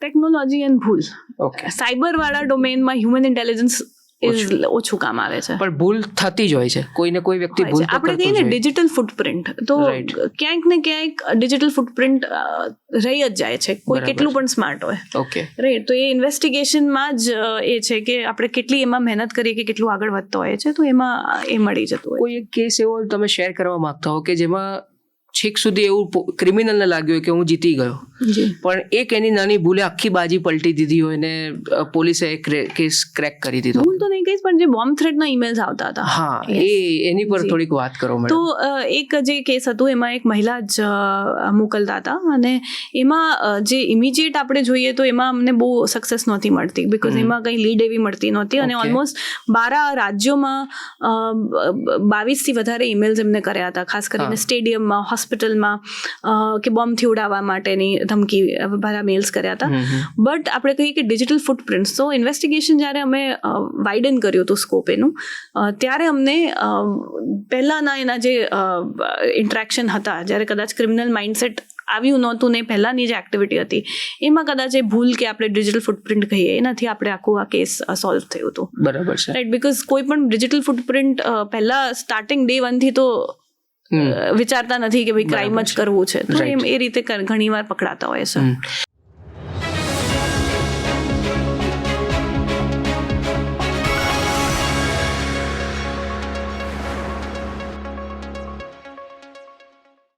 Technology and ભૂલ. Okay. Cyber વાળા ડોમેનમાં હ્યુમન ઇન્ટેલિજન્સ ઓછું કામ આવે છે. પણ ભૂલ થતી જ હોય છે, કોઈને કોઈ વ્યક્તિ ભૂલ તો આપણે કરતો કહીએ જ ને હોય. ડિજિટલ ફૂટપ્રિન્ટ, તો Right. ક્યાંક ને ક્યાંક ડિજિટલ ફૂટપ્રિન્ટ રહી જ જાય છે, કોઈ બરાબર કેટલું છે. પણ સ્માર્ટ હોય. ઓકે. રાઈટ. તો એ ઇન્વેસ્ટિગેશનમાં જ એ છે કે આપણે કેટલી એમાં મહેનત કરીએ કે કેટલું આગળ વધતો હોય છે, તો એમાં એ મળી જતું હોય. કોઈ એક કેસ એવો તમે શેર કરવા માંગતા હો કે જેમાં છેક સુધી એવું ક્રિમિનલને લાગ્યું હોય કે હું જીતી ગયો, જી. પણ એક એની નાની ભૂલે આખી બાજી પલટી દીધી હોય ને પોલીસે કેસ ક્રેક કરી દીધો. ભૂલ તો નહીં કહીશ, પણ જે બોમ્બ થ્રેટના ઈમેલ્સ આવતા હતા. હા, Yes. એની પર જી. થોડીક વાત કરો તો મેડમ. એક જે કેસ હતું એમાં એક મહિલા જ મોકલતા હતા, અને એમાં જે ઇમિજિએટ આપણે જોઈએ તો એમાં અમને બહુ સક્સેસ નહોતી મળતી, બિકોઝ એમાં કંઈ લીડ એવી મળતી નહોતી, અને Okay. ઓલમોસ્ટ 12 રાજ્યોમાં 22થી વધારે ઈમેલ્સ એમને કર્યા હતા, ખાસ કરીને હા. સ્ટેડિયમમાં, હોસ્પિટલમાં, કે બોમ્બથી ઉડાવવા માટેની ધમકી, બધા મેલ્સ કર્યા હતા. બટ આપણે કહીએ કે ડિજિટલ ફૂટપ્રિન્ટ્સ, તો ઇન્વેસ્ટિગેશન જ્યારે અમે વાઇડન કર્યું હતું સ્કોપ એનું, ત્યારે અમને પહેલાંના એના જે ઇન્ટ્રેક્શન હતા, જ્યારે કદાચ ક્રિમિનલ માઇન્ડસેટ આવ્યું નહોતું ને પહેલાંની જે એક્ટિવિટી હતી એમાં કદાચ એ ભૂલ કે આપણે ડિજિટલ ફૂટપ્રિન્ટ કહીએ એનાથી આપણે આખું આ કેસ સોલ્વ થયું હતું. બરાબર છે. રાઈટ. બિકોઝ કોઈ પણ ડિજિટલ ફૂટપ્રિન્ટ પહેલાં સ્ટાર્ટિંગ ડે 1થી તો વિચારતા નથી કે ભાઈ ક્રાઇમ જ કરવું છે, તો એ રીતે ઘણીવાર પકડાતા હોય છે.